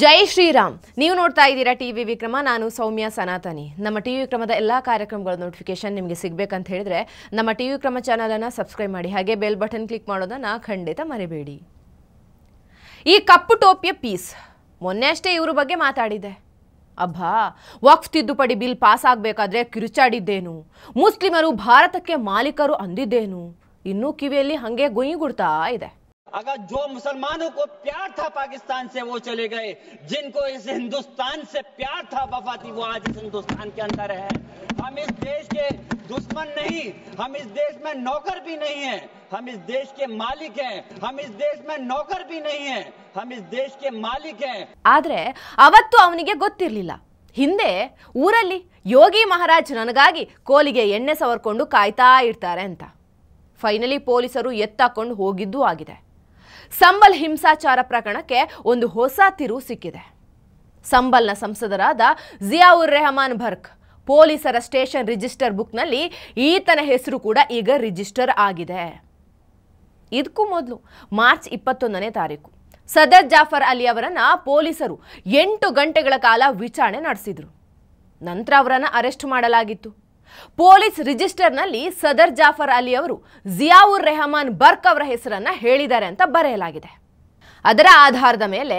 ಜೈ ಶ್ರೀರಾಮ್. ನೀವು ನೋಡ್ತಾ ಇದ್ದೀರಾ ಟಿವಿ ವಿಕ್ರಮ. ನಾನು ಸೌಮ್ಯ ಸನಾತನಿ. ನಮ್ಮ ಟಿವಿ ವಿಕ್ರಮದ ಎಲ್ಲ ಕಾರ್ಯಕ್ರಮಗಳ ನೋಟಿಫಿಕೇಶನ್ ನಿಮಗೆ ಸಿಗಬೇಕಂತ ಹೇಳಿದ್ರೆ ನಮ್ಮ ಟಿವಿ ವಿಕ್ರಮ ಚಾನಲನ್ನು ಸಬ್ಸ್ಕ್ರೈಬ್ ಮಾಡಿ, ಹಾಗೆ ಬೆಲ್ ಬಟನ್ ಕ್ಲಿಕ್ ಮಾಡೋದನ್ನು ಖಂಡಿತ ಮರಿಬೇಡಿ. ಈ ಕಪ್ಪು ಟೋಪಿಯ ಪೀಸ್ ಮೊನ್ನೆ ಅಷ್ಟೇ ಇವ್ರ ಬಗ್ಗೆ ಮಾತಾಡಿದೆ. ಅಬ್ಬಾ, ವಕ್ಫ್ ತಿದ್ದುಪಡಿ ಬಿಲ್ ಪಾಸ್ ಆಗಬೇಕಾದ್ರೆ ಕಿರುಚಾಡಿದ್ದೇನು, ಮುಸ್ಲಿಮರು ಭಾರತಕ್ಕೆ ಮಾಲೀಕರು ಅಂದಿದ್ದೇನು, ಇನ್ನೂ ಕಿವಿಯಲ್ಲಿ ಹಂಗೆ ಗುಯ್ಗುಡ್ತಾ ಇದೆ. अगर जो मुसलमानों को प्यार था पाकिस्तान से वो चले गए, जिनको इस हिंदुस्तान से प्यार था, वफा थी, वो आज इस हिंदुस्तान के अंदर है। हम इस देश के दुश्मन नहीं, हम इस देश में नौकर भी नहीं हैं, हम इस देश के मालिक हैं। हम इस देश में नौकर भी नहीं हैं, हम इस देश के मालिक हैं. ಆದ್ರೆ ಅವತ್ತು ಅವನಿಗೆ ಗೊತ್ತಿರಲಿಲ್ಲ, ಹಿಂದೆ ಊರಲ್ಲಿ ಯೋಗಿ ಮಹಾರಾಜ್ ನನಗಾಗಿ ಕೋಲಿಗೆ ಎಣ್ಣೆ ಸವರ್ಕೊಂಡು ಕಾಯ್ತಾ ಇರ್ತಾರೆ ಅಂತ. ಫೈನಲಿ ಪೊಲೀಸರು ಎತ್ತಾಕೊಂಡು ಹೋಗಿದ್ದೂ ಆಗಿದೆ. ಸಂಬಲ್ ಹಿಂಸಾಚಾರ ಪ್ರಕರಣಕ್ಕೆ ಒಂದು ಹೊಸ ತಿರುವು ಸಿಕ್ಕಿದೆ. ಸಂಬಲ್ನ ಸಂಸದರಾದ ಜಿಯಾವುರ್ ರೆಹಮಾನ್ ಬರ್ಕ್ ಪೊಲೀಸರ ಸ್ಟೇಷನ್ ರಿಜಿಸ್ಟರ್ ಬುಕ್ನಲ್ಲಿ ಈತನ ಹೆಸರು ಕೂಡ ಈಗ ರಿಜಿಸ್ಟರ್ ಆಗಿದೆ. ಇದಕ್ಕೂ ಮೊದಲು ಮಾರ್ಚ್ 21ನೇ ತಾರೀಕು ಸದರ್ ಜಾಫರ್ ಅಲಿ ಅವರನ್ನ ಪೊಲೀಸರು 8 ಗಂಟೆಗಳ ಕಾಲ ವಿಚಾರಣೆ ನಡೆಸಿದ್ರು. ನಂತರ ಅವರನ್ನು ಅರೆಸ್ಟ್ ಮಾಡಲಾಗಿತ್ತು. ಪೊಲೀಸ್ ರಿಜಿಸ್ಟರ್ನಲ್ಲಿ ಸದರ್ ಜಾಫರ್ ಅಲಿ ಅವರು ಜಿಯಾವುರ್ ರೆಹಮಾನ್ ಬರ್ಕ್ ಅವರ ಹೆಸರನ್ನ ಹೇಳಿದ್ದಾರೆ ಅಂತ ಬರೆಯಲಾಗಿದೆ. ಅದರ ಆಧಾರದ ಮೇಲೆ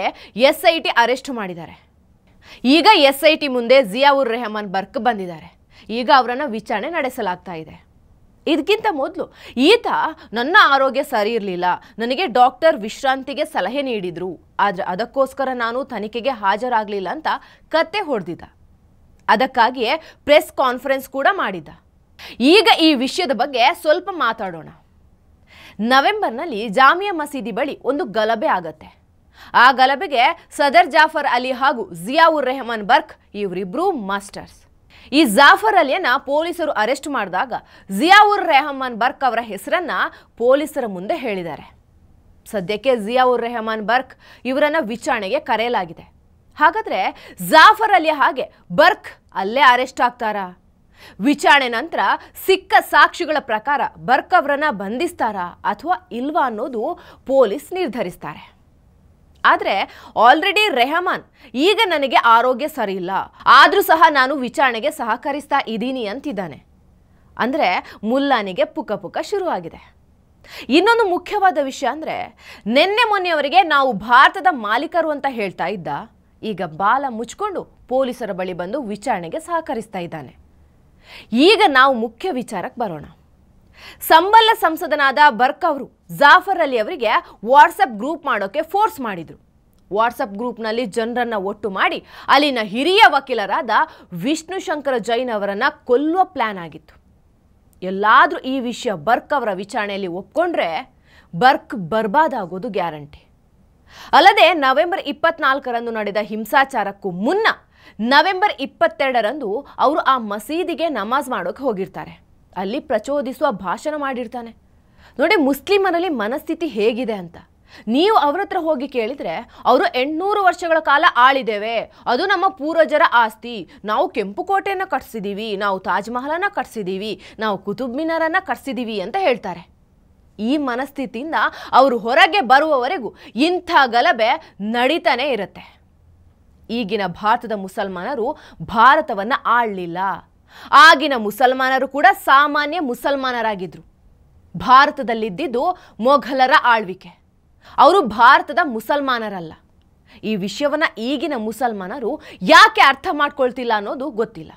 SIT ಅರೆಸ್ಟ್ ಮಾಡಿದ್ದಾರೆ. ಈಗ SIT ಮುಂದೆ ಜಿಯಾವುರ್ ರೆಹಮಾನ್ ಬರ್ಕ್ ಬಂದಿದ್ದಾರೆ. ಈಗ ಅವರನ್ನು ವಿಚಾರಣೆ ನಡೆಸಲಾಗ್ತಾ ಇದೆ. ಇದಕ್ಕಿಂತ ಮೊದಲು ಈತ ನನ್ನ ಆರೋಗ್ಯ ಸರಿ ಇರಲಿಲ್ಲ, ನನಗೆ ಡಾಕ್ಟರ್ ವಿಶ್ರಾಂತಿಗೆ ಸಲಹೆ ನೀಡಿದ್ರು, ಆದರೆ ಅದಕ್ಕೋಸ್ಕರ ನಾನು ತನಿಖೆಗೆ ಹಾಜರಾಗಲಿಲ್ಲ ಅಂತ ಕತ್ತೆ ಹೊಡೆದಿದ್ದ. ಅದಕ್ಕಾಗಿಯೇ ಪ್ರೆಸ್ ಕಾನ್ಫರೆನ್ಸ್ ಕೂಡ ಮಾಡಿದ್ದ. ಈಗ ಈ ವಿಷಯದ ಬಗ್ಗೆ ಸ್ವಲ್ಪ ಮಾತಾಡೋಣ. ನವೆಂಬರ್ನಲ್ಲಿ ಜಾಮಿಯಾ ಮಸೀದಿ ಬಳಿ ಒಂದು ಗಲಭೆ ಆಗತ್ತೆ. ಆ ಗಲಭೆಗೆ ಸದರ್ ಜಾಫರ್ ಅಲಿ ಹಾಗೂ ಜಿಯಾವುರ್ ರೆಹಮಾನ್ ಬರ್ಕ್ ಇವರಿಬ್ರು ಮಾಸ್ಟರ್ಸ್. ಈ ಜಾಫರ್ ಅಲಿಯನ್ನ ಪೊಲೀಸರು ಅರೆಸ್ಟ್ ಮಾಡಿದಾಗ ಜಿಯಾವುರ್ ರೆಹಮಾನ್ ಬರ್ಕ್ ಅವರ ಹೆಸರನ್ನ ಪೊಲೀಸರ ಮುಂದೆ ಹೇಳಿದ್ದಾರೆ. ಸದ್ಯಕ್ಕೆ ಜಿಯಾವುರ್ ರೆಹಮಾನ್ ಬರ್ಕ್ ಇವರನ್ನ ವಿಚಾರಣೆಗೆ ಕರೆಯಲಾಗಿದೆ. ಹಾಗಾದ್ರೆ ಜಾಫರ್ ಅಲಿ ಹಾಗೆ ಬರ್ಕ್ ಅಲ್ಲೇ ಅರೆಸ್ಟ್ ಆಗ್ತಾರಾ? ವಿಚಾರಣೆ ನಂತರ ಸಿಕ್ಕ ಸಾಕ್ಷಿಗಳ ಪ್ರಕಾರ ಬರ್ಕ್ ಅವರನ್ನ ಬಂಧಿಸ್ತಾರಾ ಅಥವಾ ಇಲ್ವಾ ಅನ್ನೋದು ಪೊಲೀಸ್ ನಿರ್ಧರಿಸ್ತಾರೆ. ಆದರೆ ಆಲ್ರೆಡಿ ರೆಹಮಾನ್ ಈಗ ನನಗೆ ಆರೋಗ್ಯ ಸರಿ ಇಲ್ಲ, ಆದರೂ ಸಹ ನಾನು ವಿಚಾರಣೆಗೆ ಸಹಕರಿಸ್ತಾ ಇದ್ದೀನಿ ಅಂತಿದ್ದಾನೆ. ಅಂದರೆ ಮುಲ್ಲಾನಿಗೆ ಪುಕ್ಕ ಪುಕ್ಕ ಶುರುವಾಗಿದೆ. ಇನ್ನೊಂದು ಮುಖ್ಯವಾದ ವಿಷಯ ಅಂದರೆ, ನಿನ್ನೆ ಮೊನ್ನೆಯವರೆಗೆ ನಾವು ಭಾರತದ ಮಾಲೀಕರು ಅಂತ ಹೇಳ್ತಾ ಇದ್ದ, ಈಗ ಬಾಲ ಮುಚ್ಕೊಂಡು ಪೊಲೀಸರ ಬಳಿ ಬಂದು ವಿಚಾರಣೆಗೆ ಸಹಕರಿಸ್ತಾ ಇದ್ದಾನೆ. ಈಗ ನಾವು ಮುಖ್ಯ ವಿಚಾರಕ್ಕೆ ಬರೋಣ. ಸಂಬಲ್ನ ಸಂಸದನಾದ ಬರ್ಕ್ ಅವರು ಜಾಫರ್ ಅಲಿ ಅವರಿಗೆ ವಾಟ್ಸಪ್ ಗ್ರೂಪ್ ಮಾಡೋಕೆ ಫೋರ್ಸ್ ಮಾಡಿದ್ರು. ವಾಟ್ಸಪ್ ಗ್ರೂಪ್ನಲ್ಲಿ ಜನರನ್ನ ಒಟ್ಟು ಮಾಡಿ ಅಲ್ಲಿನ ಹಿರಿಯ ವಕೀಲರಾದ ವಿಷ್ಣು ಶಂಕರ ಜೈನ್ ಅವರನ್ನ ಕೊಲ್ಲುವ ಪ್ಲಾನ್ ಆಗಿತ್ತು. ಎಲ್ಲಾದರೂ ಈ ವಿಷಯ ಬರ್ಕ್ ಅವರ ವಿಚಾರಣೆಯಲ್ಲಿ ಒಪ್ಕೊಂಡ್ರೆ ಬರ್ಕ್ ಬರ್ಬಾದಾಗೋದು ಗ್ಯಾರಂಟಿ. ಅಲ್ಲದೆ ನವೆಂಬರ್ 24ರಂದು ನಡೆದ ಹಿಂಸಾಚಾರಕ್ಕೂ ಮುನ್ನ ನವೆಂಬರ್ 22ರಂದು ಅವರು ಆ ಮಸೀದಿಗೆ ನಮಾಜ್ ಮಾಡೋಕೆ ಹೋಗಿರ್ತಾರೆ. ಅಲ್ಲಿ ಪ್ರಚೋದಿಸುವ ಭಾಷಣ ಮಾಡಿರ್ತಾನೆ. ನೋಡಿ ಮುಸ್ಲಿಮರಲ್ಲಿ ಮನಸ್ಥಿತಿ ಹೇಗಿದೆ ಅಂತ. ನೀವು ಅವ್ರ ಹತ್ರ ಹೋಗಿ ಕೇಳಿದ್ರೆ ಅವರು 800 ವರ್ಷಗಳ ಕಾಲ ಆಳಿದ್ದೇವೆ, ಅದು ನಮ್ಮ ಪೂರ್ವಜರ ಆಸ್ತಿ, ನಾವು ಕೆಂಪು ಕೋಟೆಯನ್ನು ಕಟ್ಸಿದೀವಿ, ನಾವು ತಾಜ್ ಮಹಲನ್ನ ಕಟ್ಸಿದೀವಿ, ನಾವು ಕುತುಬ್ ಮಿನಾರನ್ನ ಕಟ್ಸಿದೀವಿ ಅಂತ ಹೇಳ್ತಾರೆ. ಈ ಮನಸ್ಥಿತಿಯಿಂದ ಅವರು ಹೊರಗೆ ಬರುವವರೆಗೂ ಇಂಥ ಗಲಭೆ ನಡೀತಾನೆ ಇರುತ್ತೆ. ಈಗಿನ ಭಾರತದ ಮುಸಲ್ಮಾನರು ಭಾರತವನ್ನ ಆಳಲಿಲ್ಲ. ಆಗಿನ ಮುಸಲ್ಮಾನರು ಕೂಡ ಸಾಮಾನ್ಯ ಮುಸಲ್ಮಾನರಾಗಿದ್ರು. ಭಾರತದಲ್ಲಿದ್ದಿದ್ದು ಮೊಘಲರ ಆಳ್ವಿಕೆ, ಅವರು ಭಾರತದ ಮುಸಲ್ಮಾನರಲ್ಲ. ಈ ವಿಷಯವನ್ನ ಈಗಿನ ಮುಸಲ್ಮಾನರು ಯಾಕೆ ಅರ್ಥ ಮಾಡ್ಕೊಳ್ತಿಲ್ಲ ಅನ್ನೋದು ಗೊತ್ತಿಲ್ಲ.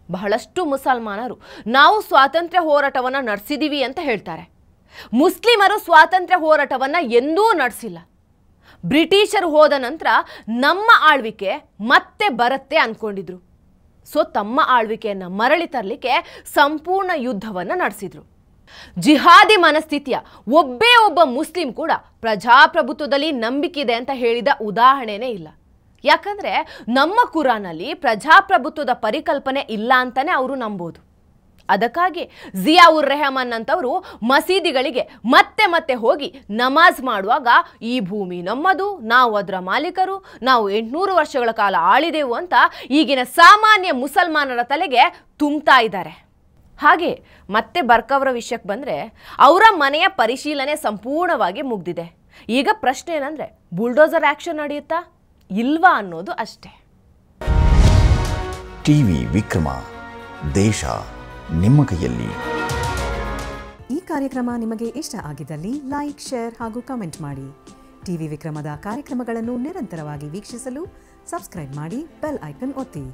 ಬಹಳಷ್ಟು ಮುಸಲ್ಮಾನರು ನಾವು ಸ್ವಾತಂತ್ರ್ಯ ಹೋರಾಟವನ್ನು ನಡೆಸಿದೀವಿ ಅಂತ ಹೇಳ್ತಾರೆ. ಮುಸ್ಲಿಮರು ಸ್ವಾತಂತ್ರ್ಯ ಹೋರಾಟವನ್ನು ಎಂದೂ ನಡೆಸಿಲ್ಲ. ಬ್ರಿಟಿಷರು ಹೋದ ನಂತರ ನಮ್ಮ ಆಳ್ವಿಕೆ ಮತ್ತೆ ಬರುತ್ತೆ ಅಂದ್ಕೊಂಡಿದ್ರು. ಸೊ ತಮ್ಮ ಆಳ್ವಿಕೆಯನ್ನು ಮರಳಿ ತರಲಿಕ್ಕೆ ಸಂಪೂರ್ಣ ಯುದ್ಧವನ್ನು ನಡೆಸಿದ್ರು. ಜಿಹಾದಿ ಮನಸ್ಥಿತಿಯ ಒಬ್ಬೇ ಒಬ್ಬ ಮುಸ್ಲಿಂ ಕೂಡ ಪ್ರಜಾಪ್ರಭುತ್ವದಲ್ಲಿ ನಂಬಿಕೆ ಇದೆ ಅಂತ ಹೇಳಿದ ಉದಾಹರಣೆನೇ ಇಲ್ಲ. ಯಾಕಂದ್ರೆ ನಮ್ಮ ಕುರಾನಲ್ಲಿ ಪ್ರಜಾಪ್ರಭುತ್ವದ ಪರಿಕಲ್ಪನೆ ಇಲ್ಲ ಅಂತಾನೆ ಅವರು ನಂಬೋದು. ಅದಕ್ಕಾಗಿ ಜಿಯಾವುರ್ ರೆಹಮಾನ್ ಅಂತವರು ಮಸೀದಿಗಳಿಗೆ ಮತ್ತೆ ಮತ್ತೆ ಹೋಗಿ ನಮಾಜ್ ಮಾಡುವಾಗ ಈ ಭೂಮಿ ನಮ್ಮದು, ನಾವು ಅದರ ಮಾಲೀಕರು, ನಾವು 800 ವರ್ಷಗಳ ಕಾಲ ಆಳಿದೆವು ಅಂತ ಈಗಿನ ಸಾಮಾನ್ಯ ಮುಸಲ್ಮಾನರ ತಲೆಗೆ ತುಂಬ್ತಾ ಇದ್ದಾರೆ. ಹಾಗೆ ಮತ್ತೆ ಬರ್ಕ್ ಅವರ ವಿಷಯಕ್ಕೆ ಬಂದರೆ, ಅವರ ಮನೆಯ ಪರಿಶೀಲನೆ ಸಂಪೂರ್ಣವಾಗಿ ಮುಗಿದಿದೆ. ಈಗ ಪ್ರಶ್ನೆ ಏನಂದರೆ, ಬುಲ್ಡೋಸರ್ ಆ್ಯಕ್ಷನ್ ನಡೆಯುತ್ತಾ? ಇಲ್ವಾ ಅನ್ನೋದು ಅಷ್ಟೇ. ಟಿವಿ ವಿಕ್ರಮ, ದೇಶ ನಿಮ್ಮ ಕೈಯಲ್ಲಿ. ಈ ಕಾರ್ಯಕ್ರಮ ನಿಮಗೆ ಇಷ್ಟ ಆಗಿದ್ದಲ್ಲಿ ಲೈಕ್, ಶೇರ್ ಹಾಗೂ ಕಮೆಂಟ್ ಮಾಡಿ. ಟಿವಿ ವಿಕ್ರಮದ ಕಾರ್ಯಕ್ರಮಗಳನ್ನು ನಿರಂತರವಾಗಿ ವೀಕ್ಷಿಸಲು ಸಬ್ಸ್ಕ್ರೈಬ್ ಮಾಡಿ, ಬೆಲ್ ಐಕನ್ ಒತ್ತಿ.